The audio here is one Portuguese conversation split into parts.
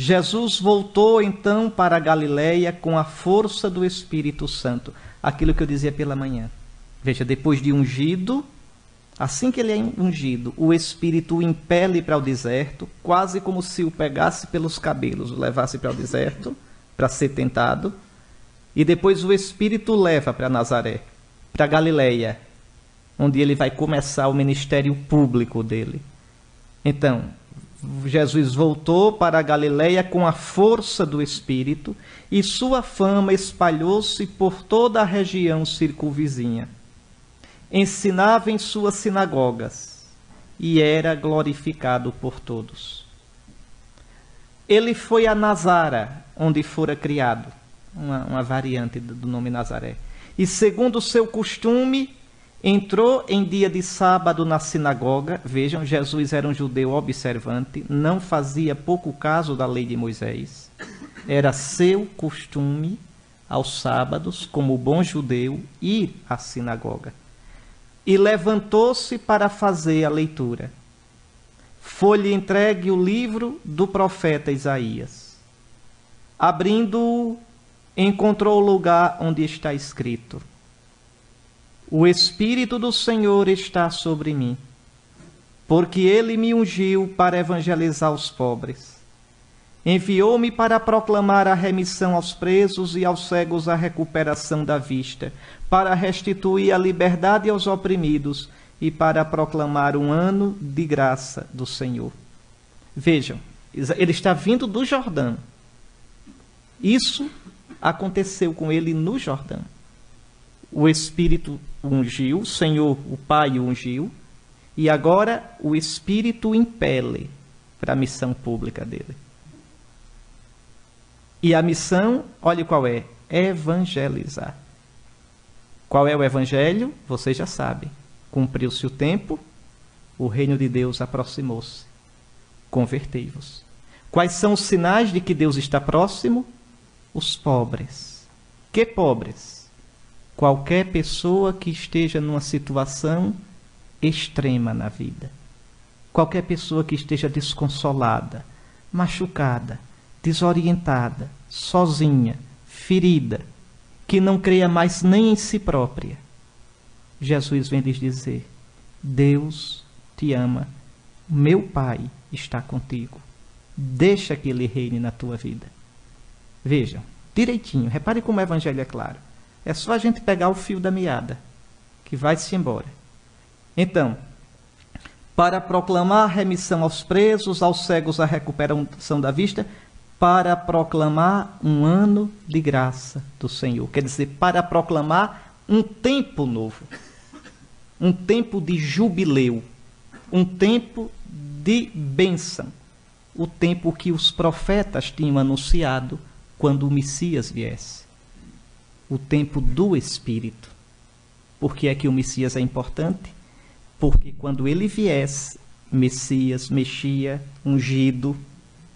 Jesus voltou então para a Galileia com a força do Espírito Santo. Aquilo que eu dizia pela manhã. Veja, depois de ungido, assim que ele é ungido, o Espírito o impele para o deserto, quase como se o pegasse pelos cabelos, o levasse para o deserto, para ser tentado. E depois o Espírito o leva para Nazaré, para Galileia, onde ele vai começar o ministério público dele. Então, Jesus voltou para a Galileia com a força do Espírito e sua fama espalhou-se por toda a região circunvizinha. Ensinava em suas sinagogas e era glorificado por todos. Ele foi a Nazara, onde fora criado, uma variante do nome Nazaré. E segundo o seu costume, entrou em dia de sábado na sinagoga. Vejam, Jesus era um judeu observante, não fazia pouco caso da lei de Moisés. Era seu costume, aos sábados, como bom judeu, ir à sinagoga. E levantou-se para fazer a leitura. Foi-lhe entregue o livro do profeta Isaías. Abrindo-o, encontrou o lugar onde está escrito: O Espírito do Senhor está sobre mim, porque ele me ungiu para evangelizar os pobres. Enviou-me para proclamar a remissão aos presos e aos cegos a recuperação da vista, para restituir a liberdade aos oprimidos e para proclamar um ano de graça do Senhor. Vejam, ele está vindo do Jordão. Isso aconteceu com ele no Jordão. O Espírito ungiu, o Senhor, o Pai o ungiu, e agora o Espírito o impele para a missão pública dele. E a missão, olhe qual é: evangelizar. Qual é o evangelho? Vocês já sabem. Cumpriu-se o tempo, o reino de Deus aproximou-se. Convertei-vos. Quais são os sinais de que Deus está próximo? Os pobres. Que pobres? Qualquer pessoa que esteja numa situação extrema na vida. Qualquer pessoa que esteja desconsolada, machucada, desorientada, sozinha, ferida, que não creia mais nem em si própria. Jesus vem lhes dizer: Deus te ama, meu Pai está contigo. Deixa que Ele reine na tua vida. Vejam, direitinho, repare como o Evangelho é claro. É só a gente pegar o fio da meada, que vai-se embora. Então, para proclamar a remissão aos presos, aos cegos a recuperação da vista, para proclamar um ano de graça do Senhor. Quer dizer, para proclamar um tempo novo, um tempo de jubileu, um tempo de bênção, o tempo que os profetas tinham anunciado quando o Messias viesse. O tempo do Espírito. Por que é que o Messias é importante? Porque quando ele viesse, Messias, Mexia, ungido,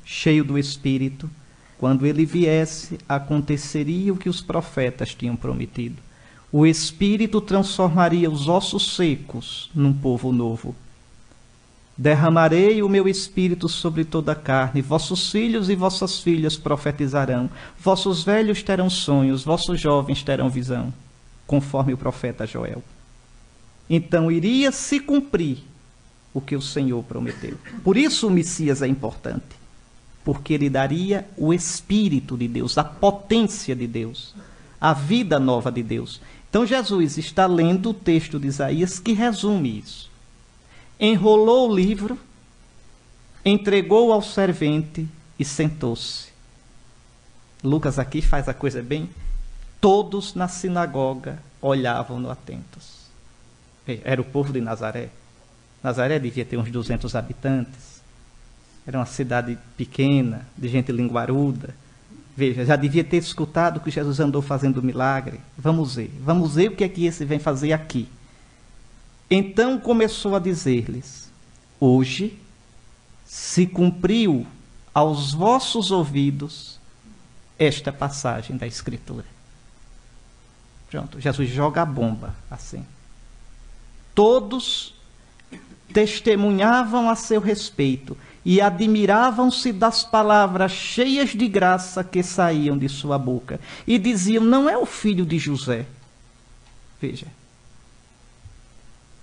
cheio do Espírito, quando ele viesse, aconteceria o que os profetas tinham prometido. O Espírito transformaria os ossos secos num povo novo. Derramarei o meu Espírito sobre toda a carne, vossos filhos e vossas filhas profetizarão, vossos velhos terão sonhos, vossos jovens terão visão, conforme o profeta Joel. Então iria se cumprir o que o Senhor prometeu. Por isso o Messias é importante, porque ele daria o Espírito de Deus, a potência de Deus, a vida nova de Deus. Então Jesus está lendo o texto de Isaías que resume isso. Enrolou o livro, entregou ao servente e sentou-se. Lucas aqui faz a coisa bem. Todos na sinagoga olhavam-no atentos. Era o povo de Nazaré. Nazaré devia ter uns 200 habitantes. Era uma cidade pequena, de gente linguaruda. Veja, já devia ter escutado que Jesus andou fazendo milagre. Vamos ver o que é que esse vem fazer aqui. Então começou a dizer-lhes: hoje se cumpriu aos vossos ouvidos esta passagem da Escritura. Pronto, Jesus joga a bomba assim. Todos testemunhavam a seu respeito e admiravam-se das palavras cheias de graça que saíam de sua boca. E diziam: não é o filho de José? Veja.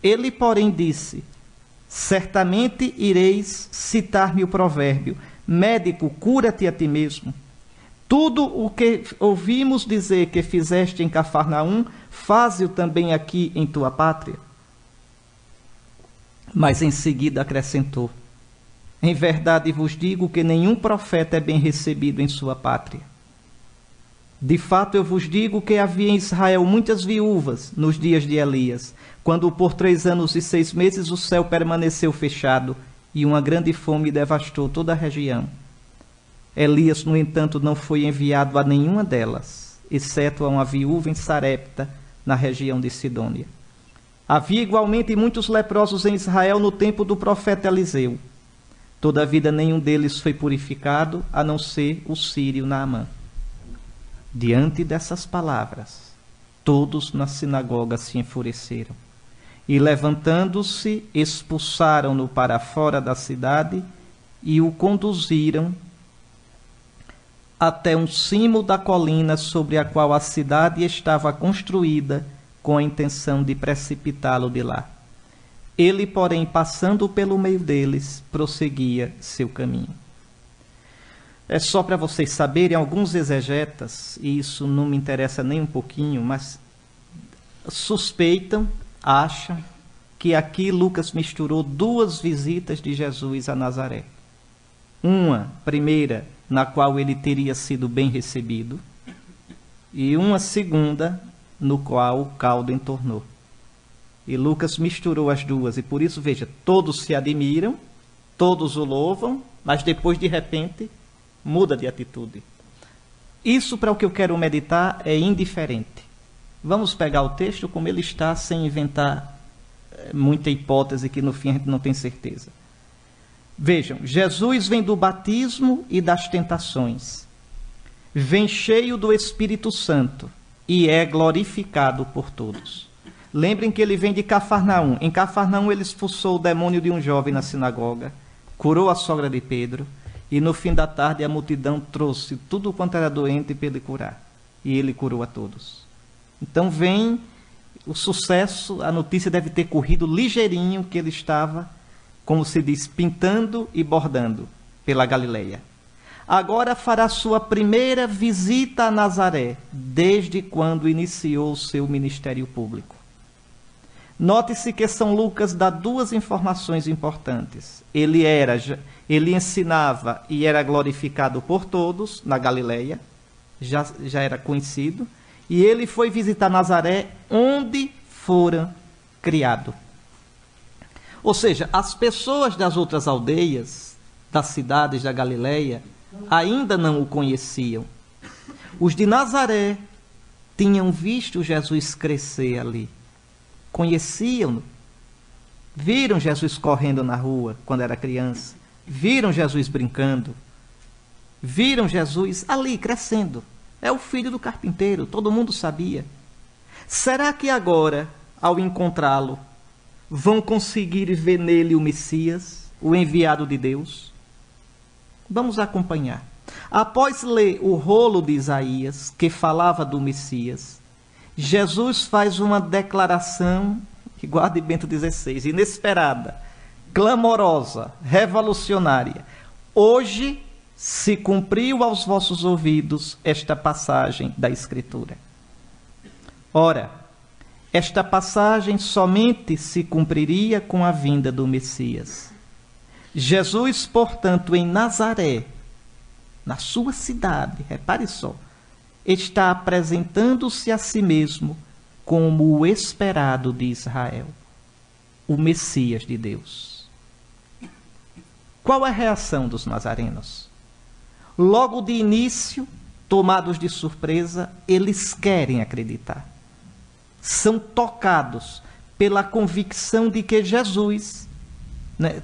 Ele, porém, disse: certamente ireis citar-me o provérbio: médico, cura-te a ti mesmo. Tudo o que ouvimos dizer que fizeste em Cafarnaum, faze-o também aqui em tua pátria. Mas em seguida acrescentou: em verdade vos digo que nenhum profeta é bem recebido em sua pátria. De fato eu vos digo que havia em Israel muitas viúvas nos dias de Elias, quando por 3 anos e 6 meses o céu permaneceu fechado e uma grande fome devastou toda a região. Elias, no entanto, não foi enviado a nenhuma delas, exceto a uma viúva em Sarepta, na região de Sidônia. Havia igualmente muitos leprosos em Israel no tempo do profeta Eliseu. Todavia nenhum deles foi purificado, a não ser o sírio Naamã. Diante dessas palavras, todos na sinagoga se enfureceram e, levantando-se, expulsaram-no para fora da cidade e o conduziram até um cimo da colina sobre a qual a cidade estava construída, com a intenção de precipitá-lo de lá. Ele, porém, passando pelo meio deles, prosseguia seu caminho. É só para vocês saberem, alguns exegetas, e isso não me interessa nem um pouquinho, mas suspeitam, acham, que aqui Lucas misturou 2 visitas de Jesus a Nazaré. Uma, primeira, na qual ele teria sido bem recebido, e uma segunda, no qual o caldo entornou. E Lucas misturou as duas, e por isso, veja, todos se admiram, todos o louvam, mas depois, de repente, muda de atitude. Isso, para o que eu quero meditar, é indiferente. Vamos pegar o texto como ele está, sem inventar muita hipótese que no fim a gente não tem certeza. Vejam, Jesus vem do batismo e das tentações. Vem cheio do Espírito Santo e é glorificado por todos. Lembrem que ele vem de Cafarnaum. Em Cafarnaum ele expulsou o demônio de um jovem na sinagoga, curou a sogra de Pedro, e no fim da tarde a multidão trouxe tudo quanto era doente para ele curar. E ele curou a todos. Então vem o sucesso, a notícia deve ter corrido ligeirinho, que ele estava, como se diz, pintando e bordando pela Galileia. Agora fará sua primeira visita a Nazaré, desde quando iniciou o seu ministério público. Note-se que São Lucas dá 2 informações importantes. Ele ensinava e era glorificado por todos na Galileia, já era conhecido, e ele foi visitar Nazaré, onde fora criado. Ou seja, as pessoas das outras aldeias, das cidades da Galileia, ainda não o conheciam. Os de Nazaré tinham visto Jesus crescer ali, conheciam-no, viram Jesus correndo na rua quando era criança, viram Jesus brincando, viram Jesus ali crescendo. É o filho do carpinteiro, todo mundo sabia. Será que agora, ao encontrá-lo, vão conseguir ver nele o Messias, o enviado de Deus? Vamos acompanhar. Após ler o rolo de Isaías, que falava do Messias, Jesus faz uma declaração, que guarde Bento XVI, inesperada, clamorosa, revolucionária. Hoje se cumpriu aos vossos ouvidos esta passagem da Escritura. Ora, esta passagem somente se cumpriria com a vinda do Messias. Jesus, portanto, em Nazaré, na sua cidade, repare só, está apresentando-se a si mesmo como o esperado de Israel, o Messias de Deus. Qual é a reação dos nazarenos? Logo de início, tomados de surpresa, eles querem acreditar. São tocados pela convicção de que Jesus,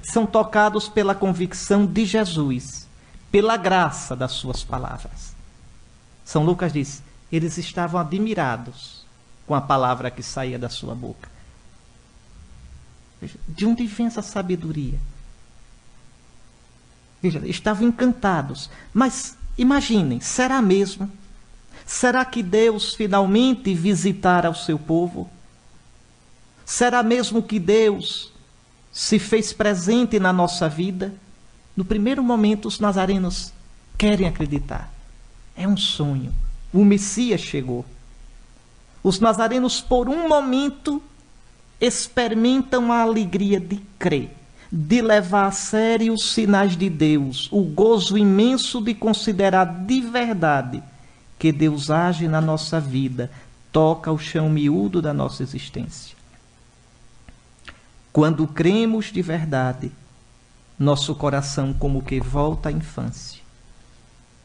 são tocados pela convicção de Jesus, pela graça das suas palavras. São Lucas diz, eles estavam admirados com a palavra que saía da sua boca. De onde vem essa sabedoria? Veja, estavam encantados. Mas imaginem, será mesmo? Será que Deus finalmente visitará o seu povo? Será mesmo que Deus se fez presente na nossa vida? No primeiro momento, os nazarenos querem acreditar. É um sonho. O Messias chegou. Os nazarenos, por um momento, experimentam a alegria de crer, de levar a sério os sinais de Deus, o gozo imenso de considerar de verdade que Deus age na nossa vida, toca o chão miúdo da nossa existência. Quando cremos de verdade, nosso coração como que volta à infância.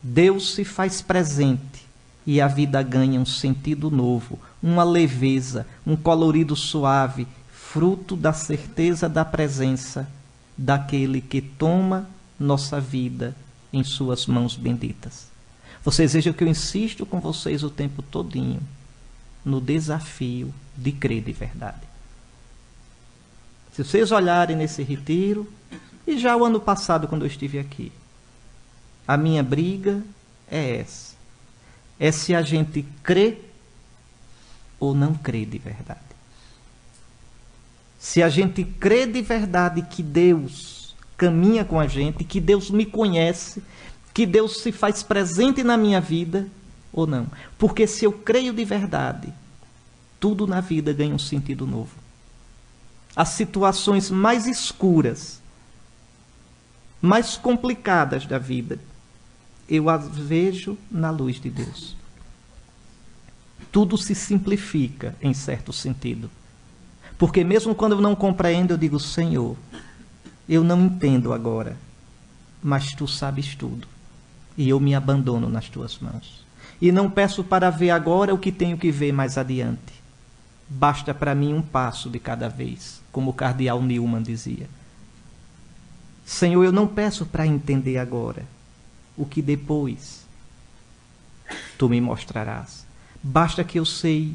Deus se faz presente e a vida ganha um sentido novo, uma leveza, um colorido suave, fruto da certeza da presença daquele que toma nossa vida em suas mãos benditas. Vocês vejam que eu insisto com vocês o tempo todinho no desafio de crer de verdade. Se vocês olharem nesse retiro, e já o ano passado quando eu estive aqui, a minha briga é essa. É se a gente crê ou não crê de verdade. Se a gente crê de verdade que Deus caminha com a gente, que Deus me conhece, que Deus se faz presente na minha vida, ou não. Porque se eu creio de verdade, tudo na vida ganha um sentido novo. As situações mais escuras, mais complicadas da vida, eu as vejo na luz de Deus. Tudo se simplifica em certo sentido. Porque mesmo quando eu não compreendo, eu digo, Senhor, eu não entendo agora, mas Tu sabes tudo. E eu me abandono nas Tuas mãos. E não peço para ver agora o que tenho que ver mais adiante. Basta para mim um passo de cada vez, como o cardeal Newman dizia. Senhor, eu não peço para entender agora o que depois Tu me mostrarás. Basta que eu sei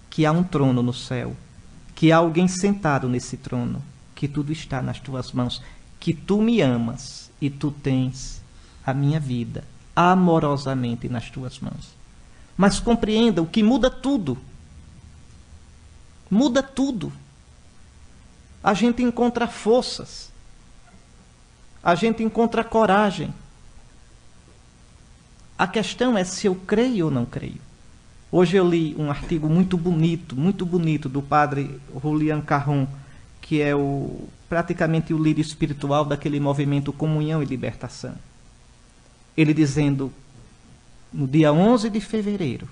que há um trono no céu, que há alguém sentado nesse trono, que tudo está nas Tuas mãos, que Tu me amas e Tu tens a minha vida amorosamente nas Tuas mãos. Mas compreenda, o que muda tudo. Muda tudo. A gente encontra forças. A gente encontra coragem. A questão é se eu creio ou não creio. Hoje eu li um artigo muito bonito do padre Julian Carron, que é praticamente o líder espiritual daquele movimento Comunhão e Libertação. Ele dizendo, no dia 11 de fevereiro,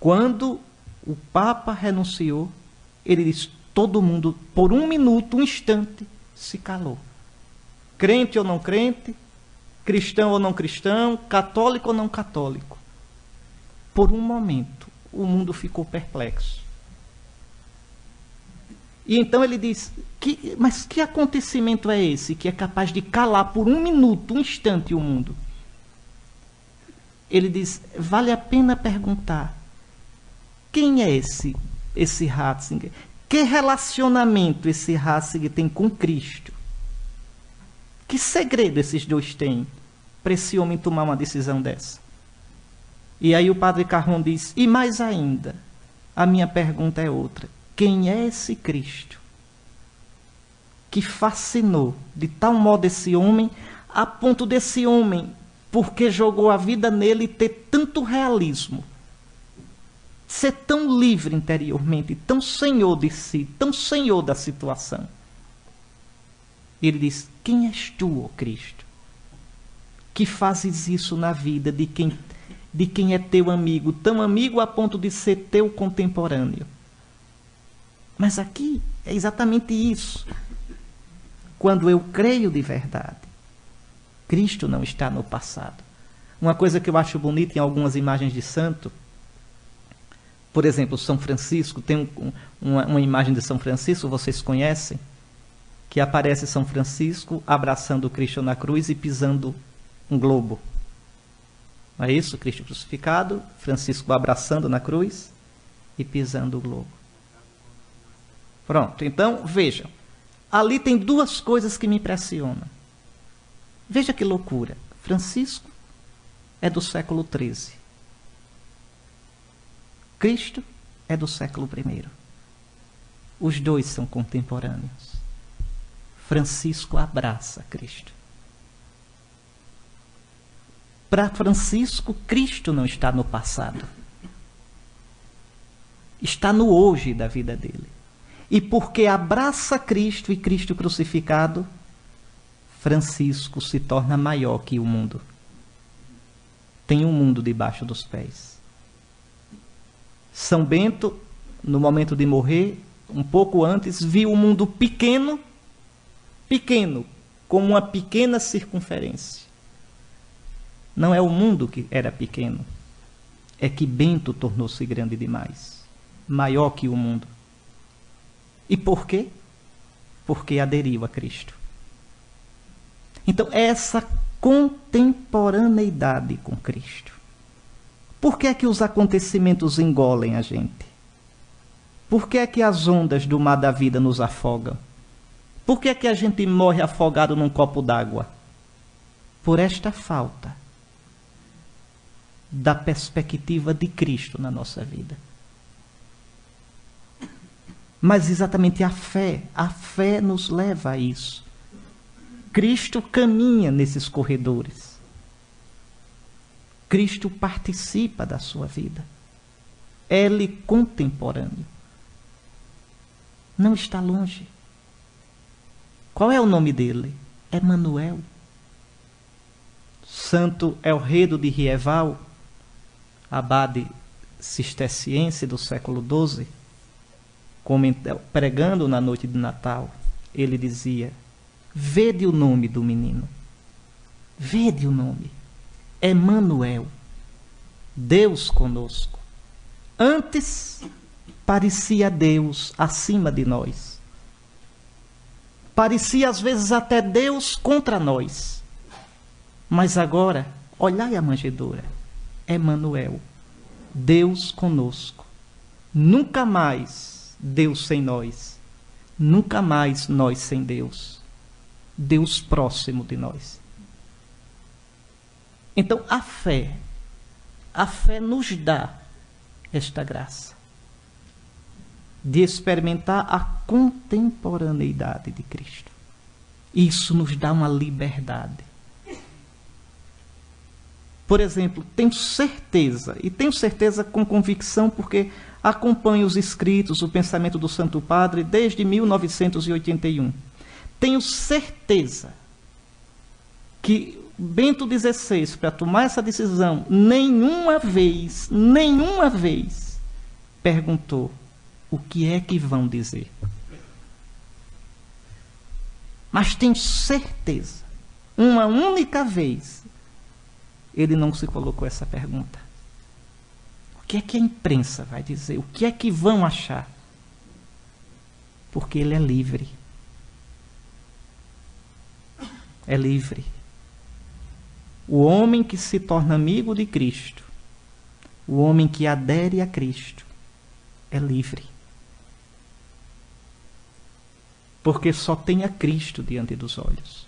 quando o Papa renunciou, ele disse, todo mundo, por um minuto, um instante, se calou. Crente ou não crente, cristão ou não cristão, católico ou não católico. Por um momento, o mundo ficou perplexo. E então ele diz, mas que acontecimento é esse que é capaz de calar por um minuto, um instante o mundo? Ele diz, vale a pena perguntar, quem é esse Ratzinger? Que relacionamento esse Ratzinger tem com Cristo? Que segredo esses dois têm para esse homem tomar uma decisão dessa? E aí o padre Carron diz, e mais ainda, a minha pergunta é outra. Quem é esse Cristo que fascinou de tal modo esse homem, a ponto desse homem, porque jogou a vida nele, ter tanto realismo, ser tão livre interiormente, tão senhor de si, tão senhor da situação? Ele diz, quem és tu, ó Cristo, que fazes isso na vida de quem é teu amigo, tão amigo a ponto de ser teu contemporâneo? Mas aqui é exatamente isso. Quando eu creio de verdade, Cristo não está no passado. Uma coisa que eu acho bonita em algumas imagens de santo, por exemplo, São Francisco, tem uma imagem de São Francisco, vocês conhecem, que aparece São Francisco abraçando Cristo na cruz e pisando um globo. Não é isso? Cristo crucificado, Francisco abraçando na cruz e pisando o globo. Pronto, então vejam, ali tem duas coisas que me impressionam. Veja que loucura. Francisco é do século XIII. Cristo é do século I. Os dois são contemporâneos. Francisco abraça Cristo. Para Francisco, Cristo não está no passado. Está no hoje da vida dele. E porque abraça Cristo e Cristo crucificado, Francisco se torna maior que o mundo. Tem um mundo debaixo dos pés. São Bento, no momento de morrer, um pouco antes, viu o mundo pequeno, como uma pequena circunferência. Não é o mundo que era pequeno, é que Bento tornou-se grande demais, maior que o mundo. E por quê? Porque aderiu a Cristo. Então, essa contemporaneidade com Cristo. Por que é que os acontecimentos engolem a gente? Por que é que as ondas do mar da vida nos afogam? Por que é que a gente morre afogado num copo d'água? Por esta falta da perspectiva de Cristo na nossa vida. Mas exatamente a fé nos leva a isso. Cristo caminha nesses corredores. Cristo participa da sua vida. Ele contemporâneo. Não está longe. Qual é o nome dele? Emanuel. Santo Elredo de Rieval, abade cisterciense do século XII, pregando na noite de Natal, ele dizia: vede o nome do menino. Vede o nome. Emanuel. Deus conosco. Antes parecia Deus acima de nós. Parecia às vezes até Deus contra nós. Mas agora, olhai a manjedoura. Emanuel. Deus conosco. Nunca mais Deus sem nós. Nunca mais nós sem Deus. Deus próximo de nós. Então, a fé nos dá esta graça de experimentar a contemporaneidade de Cristo. Isso nos dá uma liberdade. Por exemplo, tenho certeza com convicção, porque acompanho os escritos, o pensamento do Santo Padre desde 1981. Tenho certeza que Bento XVI, para tomar essa decisão, nenhuma vez perguntou: o que é que vão dizer? Mas tenho certeza, uma única vez, ele não se colocou essa pergunta. O que é que a imprensa vai dizer? O que é que vão achar? Porque ele é livre. É livre. O homem que se torna amigo de Cristo, o homem que adere a Cristo, é livre. Porque só tem a Cristo diante dos olhos.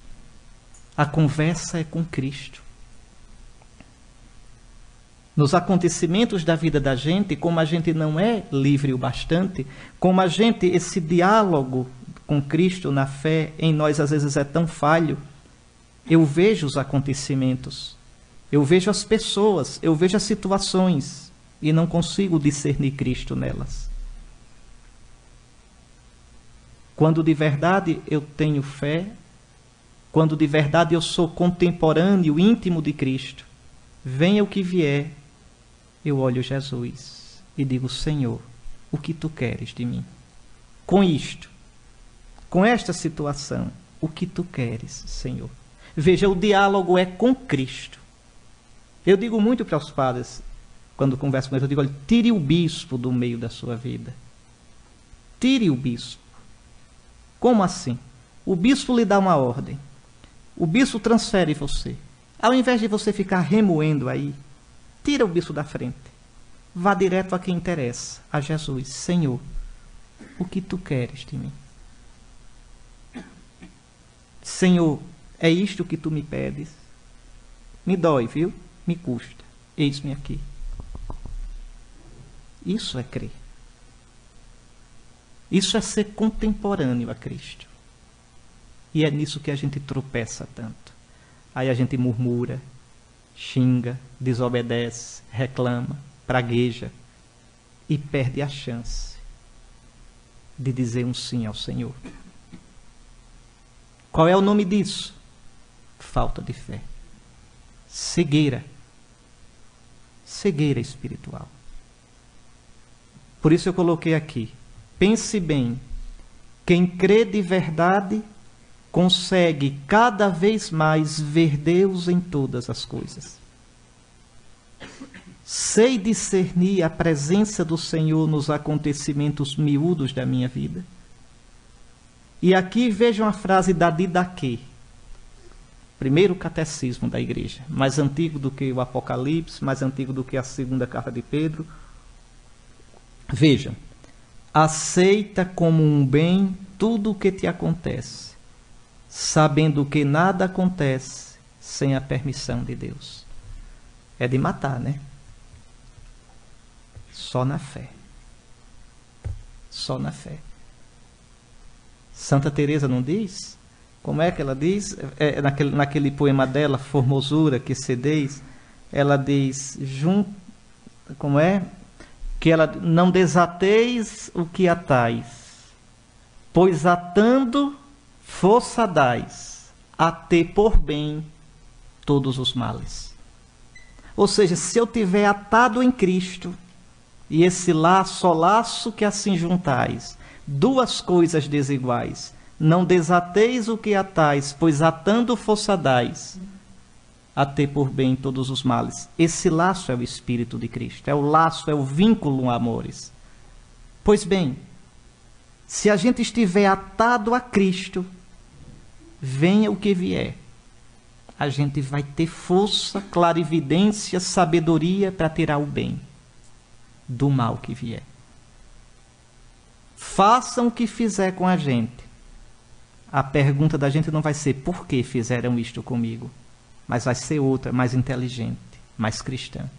A conversa é com Cristo. Nos acontecimentos da vida da gente, como a gente não é livre o bastante, como a gente, esse diálogo com Cristo na fé, em nós às vezes é tão falho, eu vejo os acontecimentos, eu vejo as pessoas, eu vejo as situações e não consigo discernir Cristo nelas. Quando de verdade eu tenho fé, quando de verdade eu sou contemporâneo, íntimo de Cristo, venha o que vier, eu olho Jesus e digo: Senhor, o que tu queres de mim? Com isto, com esta situação, o que tu queres, Senhor? Veja, o diálogo é com Cristo. Eu digo muito para os padres, quando converso com eles, eu digo: olha, tire o bispo do meio da sua vida. Tire o bispo. Como assim? O bispo lhe dá uma ordem. O bispo transfere você. Ao invés de você ficar remoendo aí, tira o bispo da frente. Vá direto a quem interessa, a Jesus. Senhor, o que tu queres de mim? Senhor, É isto que tu me pedes? Me dói, viu? Me custa. Eis-me aqui. Isso é crer. Isso é ser contemporâneo a Cristo. E é nisso que a gente tropeça tanto. Aí a gente murmura, xinga, desobedece, reclama, pragueja e perde a chance de dizer um sim ao Senhor. Qual é o nome disso? Falta de fé. Cegueira. Cegueira espiritual. Por isso eu coloquei aqui. Pense bem. Quem crê de verdade consegue cada vez mais ver Deus em todas as coisas. Sei discernir a presença do Senhor nos acontecimentos miúdos da minha vida. E aqui vejam a frase da Didaquê, primeiro catecismo da igreja, mais antigo do que o Apocalipse, mais antigo do que a segunda carta de Pedro. Vejam, aceita como um bem tudo o que te acontece, sabendo que nada acontece sem a permissão de Deus. É de matar, né? Só na fé. Só na fé. Santa Teresa não diz? Como é que ela diz? Naquele poema dela, Formosura que cedeis, ela diz, como é? Que ela não desateis o que atais, pois atando força dais a ter por bem todos os males. Ou seja, se eu tiver atado em Cristo, e esse laço, ó laço que assim juntais, duas coisas desiguais, não desateis o que atais, pois atando força dais a ter por bem todos os males. Esse laço é o Espírito de Cristo, é o laço, é o vínculo, amores. Pois bem, se a gente estiver atado a Cristo, venha o que vier, a gente vai ter força, clarividência, sabedoria para tirar o bem do mal que vier. Façam o que fizer com a gente. A pergunta da gente não vai ser por que fizeram isto comigo, mas vai ser outra, mais inteligente, mais cristã.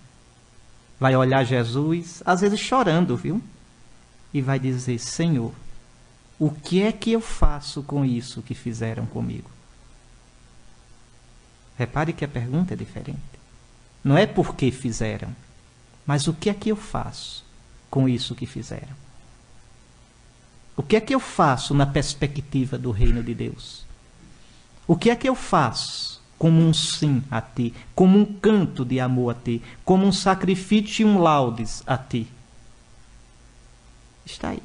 Vai olhar Jesus, às vezes chorando, viu? E vai dizer, Senhor, o que é que eu faço com isso que fizeram comigo? Repare que a pergunta é diferente. Não é por que fizeram, mas o que é que eu faço com isso que fizeram? O que é que eu faço na perspectiva do reino de Deus? O que é que eu faço como um sim a ti, como um canto de amor a ti, como um sacrifício e um laudes a ti? Está aí.